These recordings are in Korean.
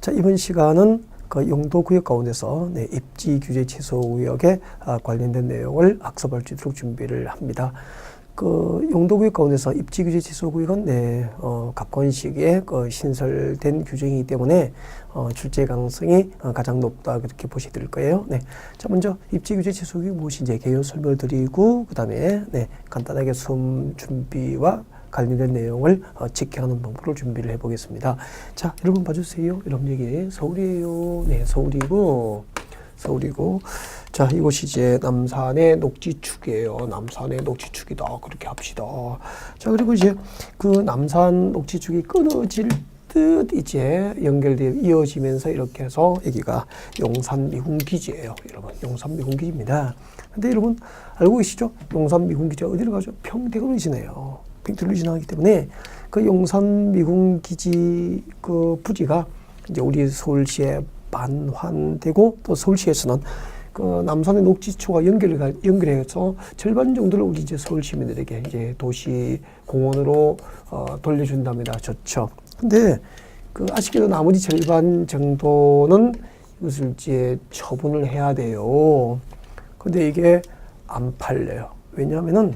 자, 이번 시간은 그 용도구역 가운데서 입지규제 취소구역에 관련된 내용을 학습할 수 있도록 준비를 합니다. 그 용도구역 가운데서 입지규제 취소구역은 가까운 시기에 신설된 규정이기 때문에 출제 가능성이 가장 높다 그렇게 보시게 될 거예요. 자, 먼저 입지규제 취소구역이 무엇인지 개요 설명을 드리고 그 다음에 간단하게 수험 준비와 관련된 내용을 직행하는 방법을 준비를 해보겠습니다. 자, 여러분 봐주세요. 여러분 여기 서울이에요. 네, 서울이고. 자, 이곳이 이제 남산의 녹지축이에요. 남산의 녹지축이다. 그렇게 합시다. 자, 그리고 이제 그 남산 녹지축이 끊어질 듯 이제 연결되어 이어지면서 이렇게 해서 여기가 용산 미군기지예요. 여러분, 용산 미군기지입니다. 근데 여러분 알고 계시죠? 용산 미군기지가 어디로 가죠? 평택으로 지나요. 평택으로 지나가기 때문에 그 용산 미군기지 그 부지가 이제 우리 서울시에 반환되고 또 서울시에서는 그 남산의 녹지초가 연결해서 절반 정도를 우리 이제 서울 시민들에게 이제 도시 공원으로 돌려준답니다. 좋죠. 근데 그 아쉽게도 나머지 절반 정도는 이것을 이제 처분을 해야 돼요. 근데 이게 안 팔려요. 왜냐하면은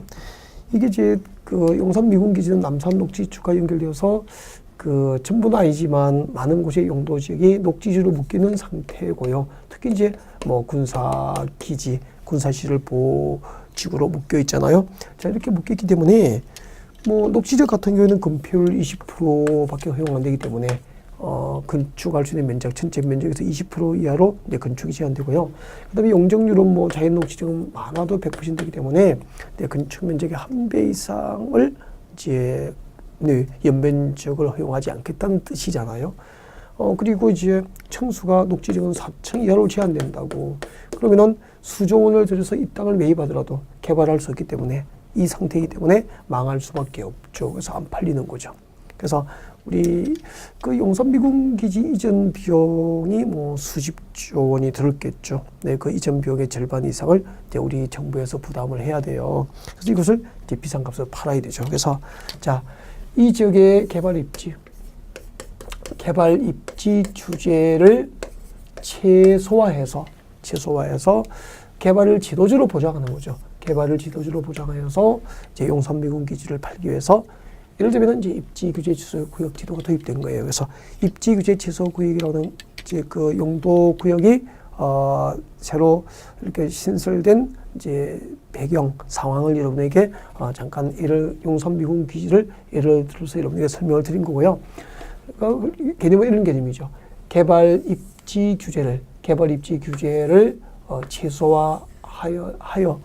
이게 이제 그 용산 미군기지는 남산 녹지축과 연결되어서 그 전부는 아니지만 많은 곳의 용도 지역이 녹지지로 묶이는 상태고요. 특히 이제 뭐 군사기지, 군사시설 보호지구로 묶여 있잖아요. 자, 이렇게 묶였기 때문에 뭐 녹지지역 같은 경우에는 건폐율 20%밖에 허용 안 되기 때문에 건축할 수 있는 면적, 전체 면적에서 20% 이하로 이제 건축이 제한되고요. 그다음에 용적률은 뭐 자연 녹지지역은 많아도 100%이기 때문에 건축 면적의 1배 이상을 이제 연면적을 허용하지 않겠다는 뜻이잖아요. 그리고 이제 층수가 녹지지역은 4층 이하로 제한된다고. 그러면은 수조 원을 들여서 이 땅을 매입하더라도 개발할 수 없기 때문에 이 상태이기 때문에 망할 수밖에 없죠. 그래서 안 팔리는 거죠. 그래서 우리 그 용산 미군기지 이전 비용이 뭐 수십조 원이 들었겠죠. 그 이전 비용의 절반 이상을 이제 우리 정부에서 부담을 해야 돼요. 그래서 이것을 이제 비싼 값으로 팔아야 되죠. 그래서 자, 이 지역의 개발 입지 규제를 최소화해서 개발을 지도주로 보장하는 거죠. 개발을 지도주로 보장하여서 이제 용산 미군기지를 팔기 위해서 예를 들면 이제 입지 규제 취소 구역 지도가 도입된 거예요. 그래서 입지 규제 취소 구역이라는 이제 그 용도 구역이 새로 이렇게 신설된 이제 배경 상황을 여러분에게 잠깐 용산 미군기지를 예를 들어서 여러분에게 설명을 드린 거고요. 개념은 이런 개념이죠. 개발 입지 규제를 최소화하여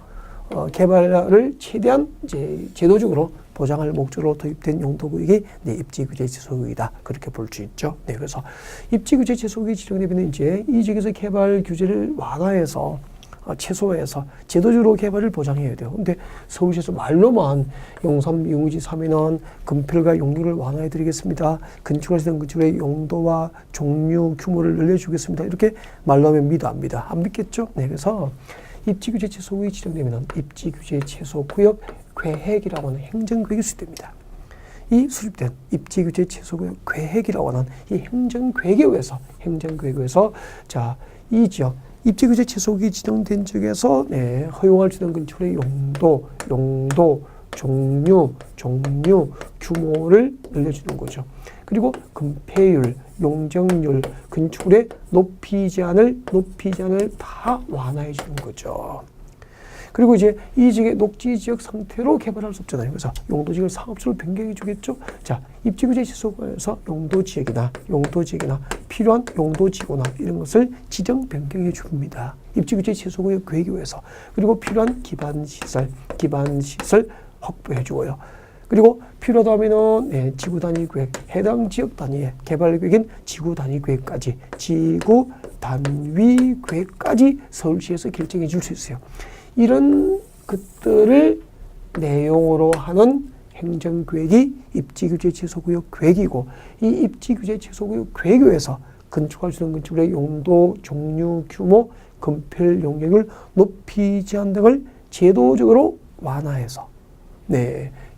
개발을 최대한 이제 제도적으로 보장할 목적으로 도입된 용도구역이 입지규제 취소구역이다. 그렇게 볼 수 있죠. 그래서 입지규제 취소구역이 지정되면 이제 이 지역에서 개발 규제를 완화해서 최소화해서 제도적으로 개발을 보장해야 돼요. 근데 서울시에서 말로만 용산 미군기지 3위는 건폐율과 용도를 완화해 드리겠습니다. 건축하시는 건축의 용도와 종류, 규모를 늘려주겠습니다. 이렇게 말로 하면 안 믿겠죠. 그래서 입지규제 취소구역이 지정되면 입지규제 취소구역 계획이라고 하는 행정계획이 수립됩니다. 이 수립된 입지규제 취소구역 계획이라고 하는 이 행정계획에 의해서 자, 이 지역 입지규제 취소구역이 지정된 지역에서 허용할 수 있는 건축의 용도, 종류, 규모를 늘려주는 거죠. 그리고 건폐율, 용적률, 건축물의 높이 제한을 다 완화해 주는 거죠. 그리고 이제 이 지역의 녹지지역 상태로 개발할 수 없잖아요. 그래서 용도지역을 상업지로 변경해 주겠죠. 자, 입지규제 취소구역에서 용도지역이나 필요한 용도지구나 이런 것을 지정 변경해 줍니다. 입지규제 취소구역 계획에 의해서. 그리고 필요한 기반시설 확보해 주고요. 그리고 필요하다면은 지구 단위 계획, 해당 지역 단위의 개발 계획인 지구 단위 계획까지, 지구 단위 계획까지 서울시에서 결정해 줄 수 있어요. 이런 것들을 내용으로 하는 행정계획이 입지규제 취소구역 계획이고, 이 입지규제 취소구역 계획에 의해서 건축할 수 있는 건축물의 용도, 종류, 규모, 건폐율, 용적률, 높이 제한 등을 제도적으로 완화해서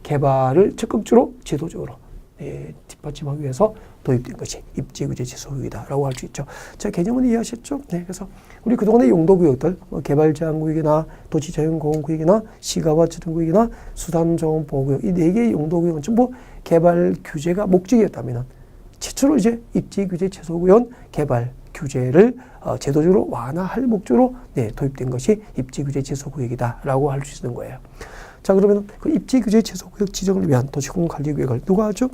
개발을 적극적으로 제도적으로 뒷받침하기 위해서 도입된 것이 입지규제 제소구역이다라고 할 수 있죠. 자, 개념은 이해하셨죠? 네, 그래서 우리 그동안의 용도구역들, 개발제한구역이나 도시자연공원구역이나 시가화지정구역이나 수산정원보호구역 이 4개의 용도구역은 전부 개발 규제가 목적이었다면 최초로 이제 입지규제 제소구역 개발 규제를 제도적으로 완화할 목적으로 도입된 것이 입지규제 제소구역이다라고 할 수 있는 거예요. 자, 그러면 그 입지규제 제소구역 지정을 위한 도시공원관리구역을 누가 하죠?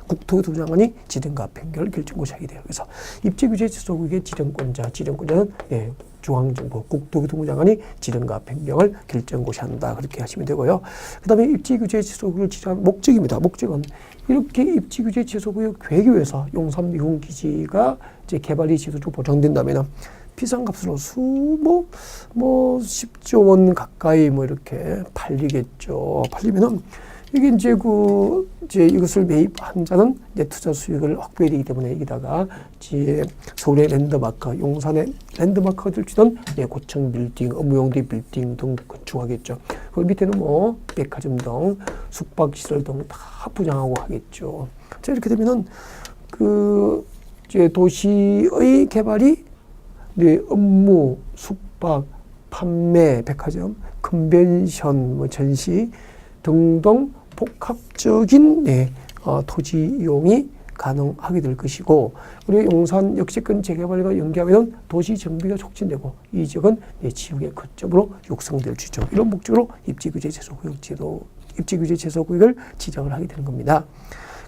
국토교통부 장관이 지정과 변경을 결정고시 하게 돼요. 그래서 입지규제 제소구역의 지정권자는 중앙정부 국토교통부 장관이 지정과 변경을 결정고시한다. 그렇게 하시면 되고요. 그 다음에 입지규제 제소구역을 지정한 목적입니다. 목적은 이렇게 입지규제 제소구역 계획에 의해서 용산 미군기지가 이제 개발이 지속적으로 보장된다면 비싼값으로 10조 원 가까이 이렇게 팔리겠죠. 팔리면은 이게 이제 이것을 매입한 자는 이제 투자 수익을 확보해야 되기 때문에 여기다가 이제 서울의 랜드마크, 용산의 랜드마크가 될 수 있는 고층 빌딩, 업무용도 빌딩 등 건축하겠죠. 그 밑에는 백화점 등 숙박시설 등 다 분양하고 하겠죠. 자, 이렇게 되면은 이제 도시의 개발이 업무, 숙박, 판매, 백화점, 컨벤션, 전시 등등 복합적인 토지 이용이 가능하게 될 것이고, 그리고 용산 역세권 재개발과 연계하면 도시 정비가 촉진되고 이 지역은 지역의 거점으로 육성될 수 있죠. 이런 목적으로 입지규제 제소구역을 지정을 하게 되는 겁니다.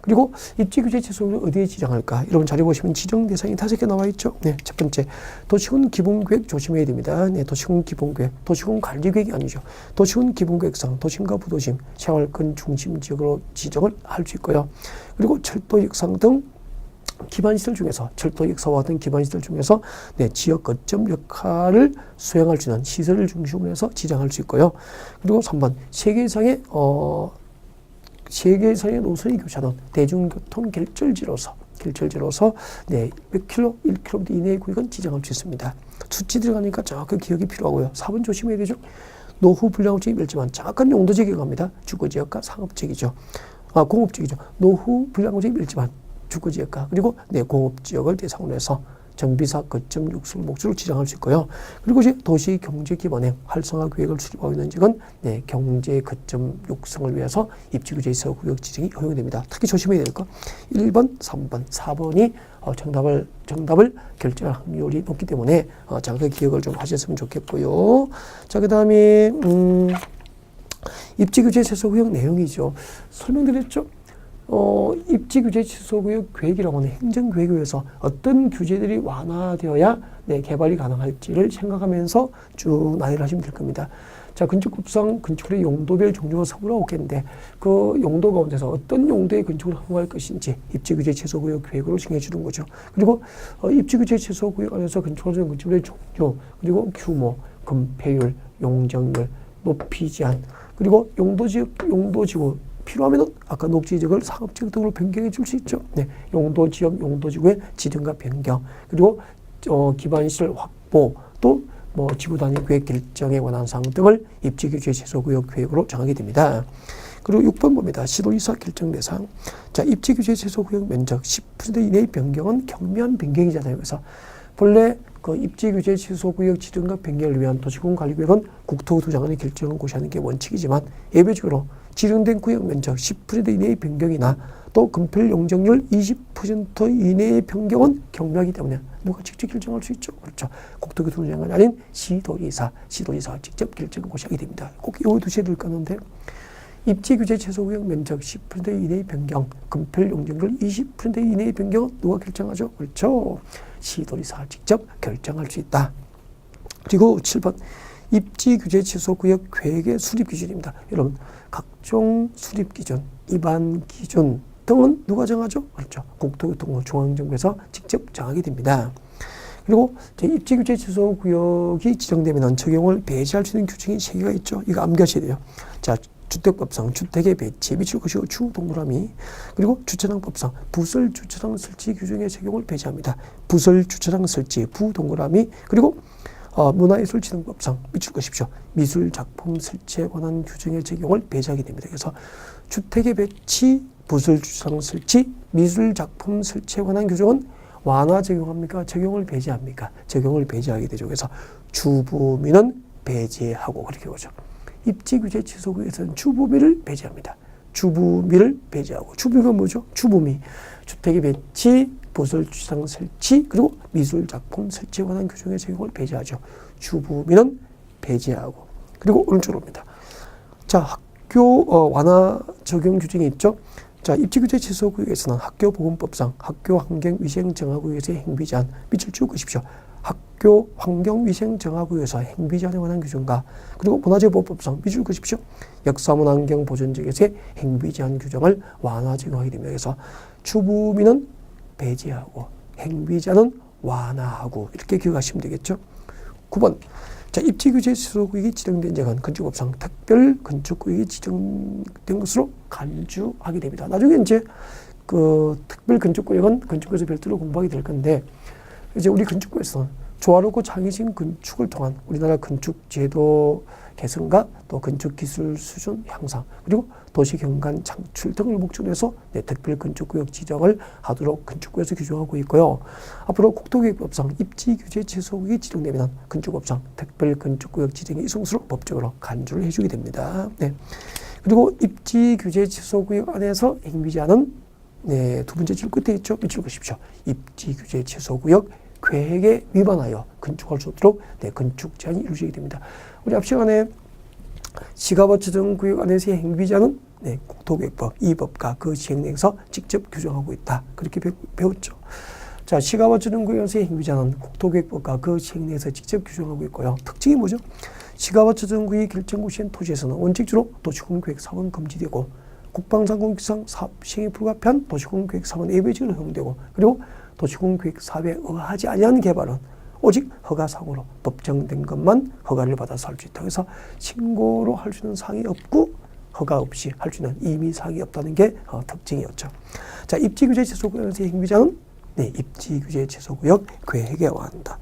그리고 입지규제 제소구역을 어디에 지정할까? 여러분 자료 보시면 지정 대상이 5개 나와 있죠. 첫 번째, 도시군 기본계획 조심해야 됩니다. 도시군 기본계획, 도시군 관리계획이 아니죠. 도시군 기본계획상 도심과 부도심, 생활권 중심 지역으로 지정을 할 수 있고요. 그리고 철도역상 등 기반시설 중에서 철도역사와 같은 기반시설 중에서 지역 거점 역할을 수행할 수 있는 시설을 중심으로 해서 지정할 수 있고요. 그리고 3번, 세계 이상의 노선이 교차하는 대중교통 결절지로서 몇 킬로, 1km 이내의 구역은 지정할 수 있습니다. 수치 들어가니까 정확한 기억이 필요하고요. 4번 조심해야 되죠. 노후 불량업지역이 멸지만 정확한 용도지역에 갑니다. 주거지역과 상업지역이죠. 공업지역이죠. 노후 불량업지역이 멸지만 주거지역과 그리고 공업지역을 대상으로 해서 정비사 거점 육성 목적으로 지정할 수 있고요. 그리고 이제 도시 경제 기반의 활성화 계획을 수립하고 있는 지역은 경제 거점 육성을 위해서 입지규제 제소구역 지정이 허용됩니다. 특히 조심해야 될 거 1번, 3번, 4번이 정답을 결정할 확률이 높기 때문에 정확하게 기억을 좀 하셨으면 좋겠고요. 자, 그다음에 입지규제 제소구역 내용이죠. 설명드렸죠. 입지규제 제소구역 계획이라고 하는 행정계획에 의해서 어떤 규제들이 완화되어야 개발이 가능할지를 생각하면서 쭉 나열을 하시면 될 겁니다. 자, 건축법상 건축물의 용도별 종류가 서구라고 했는데 그 용도 가운데서 어떤 용도의 건축을 허용할 것인지 입지규제 제소구역 계획으로 정해 주는 거죠. 그리고 입지규제 제소구역 안에서 건축할 수 있는 건축물의 종류, 그리고 규모, 건폐율, 용적률, 높이 제한, 그리고 용도지구 필요하면 아까 녹지지역을 상업지역 등으로 변경해 줄 수 있죠. 용도지역, 용도지구의 지정과 변경, 그리고 기반시설 확보, 또 지구 단위 계획 결정에 관한 사항 등을 입지규제 제소구역 계획으로 정하게 됩니다. 그리고 6번 봅니다. 시도이사 결정 대상. 자, 입지규제 제소구역 면적 10% 이내의 변경은 경미한 변경이잖아요. 그래서 본래 그 입지규제 제소구역 지정과 변경을 위한 도시공관리구역은 국토교통부 장관이 결정을 고시하는 게 원칙이지만 예외적으로 지정된 구역 면적 10% 이내의 변경이나 또 건폐율 용적률 20% 이내의 변경은 경미하기 때문에 누가 직접 결정할 수 있죠? 그렇죠. 국토교통부 장관이 아닌 시도지사가 직접 결정을 고시하게 됩니다. 꼭 외워두셔야 될 거는데 입지규제 제소구역 면적 10% 이내의 변경, 건폐율 용적률 20% 이내의 변경은 누가 결정하죠? 그렇죠. 시도지사가 직접 결정할 수 있다. 그리고 7번 입지규제 제소구역 계획의 수립 기준입니다. 여러분 각종 수립 기준, 입안 기준 등은 누가 정하죠? 그렇죠. 국토교통부 중앙정부에서 직접 정하게 됩니다. 그리고 입지규제 제소구역이 지정되면 적용을 배제할 수 있는 규정이 3개가 있죠. 이거 암기하셔야 돼요. 자, 주택법상 주택의 배치에 미칠 것이고 주동그라미, 그리고 주차장법상 부설 주차장 설치 규정의 적용을 배제합니다. 부설 주차장 설치 부동그라미, 그리고 문화예술진흥법상 미칠 것이죠. 미술작품 설치에 관한 규정의 적용을 배제하게 됩니다. 그래서 주택의 배치 부설 주차장 설치, 미술 작품 설치에 관한 규정은 완화 적용합니까? 적용을 배제합니까? 적용을 배제하게 되죠. 그래서 주부미는 배제하고 그렇게 오죠. 입지 규제 취소 구역에서는 주부미를 배제합니다. 주부미를 배제하고 주부미가 뭐죠? 주부미. 주택의 배치, 부설 주차장 설치, 그리고 미술 작품 설치에 관한 규정의 적용을 배제하죠. 주부미는 배제하고. 그리고 오른쪽으로 옵니다. 자, 학교 완화 적용 규정이 있죠. 자, 입지 규제 취소 구역에서는 학교 보건법상 학교 환경 위생 정화 구역에서의 행위 제한 밑줄 쭉 그십시오. 학교 환경 위생 정화 구역에서 행위 제한에 관한 규정과 그리고 문화재보호법상 밑줄 그십시오. 역사문 환경 보존 지역에서의 행위 제한 규정을 완화 적용하게 되며 그래서 주부미는 배제하고 행위 제한은 완화하고 이렇게 기억하시면 되겠죠. 9번. 자, 입지 규제 취소 구역이 지정된 지역은 건축법상 특별 건축 구역이 지정된 것으로 간주하게 됩니다. 나중에 이제 그 특별 건축 구역은 건축부에서 별도로 공부하게 될 건데 이제 우리 건축부에서는 조화롭고 창의적인 건축을 통한 우리나라 건축 제도 개선과 또 건축 기술 수준 향상 그리고 도시 경관 창출 등을 목적으로 해서 특별 건축구역 지정을 하도록 건축부에서 규정하고 있고요. 앞으로 국토계획법상 입지 규제 취소구역이 지정되면 건축법상 특별 건축구역 지정이 이성수로 법적으로 간주를 해주게 됩니다. 네. 그리고 입지 규제 취소구역 안에서 행위 제한은 두 번째 줄 끝에 있죠. 밑줄 그십시오. 입지 규제 취소구역 계획에 위반하여 건축할 수 없도록 건축 제한이 이루어지게 됩니다. 우리 앞 시간에 시가버처정구역 안에서의 행위 제한은 국토계획법, 이 법과 그 시행 내에서 직접 규정하고 있다. 그렇게 배웠죠. 자, 시가버처정구역에서의 행위 제한은 국토계획법과 그 시행 내에서 직접 규정하고 있고요. 특징이 뭐죠? 시가버처정구역 결정구 시행 토지에서는 원칙적으로 도시공계획 사업은 금지되고 국방상공기상 사업 시행에 불가피한 도시공계획 사업은 예외적으로 허용되고 그리고 도시공계획 사업에 의하지 아니한 개발은 오직 허가사항으로 법정된 것만 허가를 받아서 할 수 있다. 그래서 신고로 할 수 있는 사항이 없고 허가 없이 할 수 있는 임의사항이 없다는 게 특징이었죠. 자, 입지규제 취소구역에서의 행위자는 입지규제 취소구역 계획에 완한다.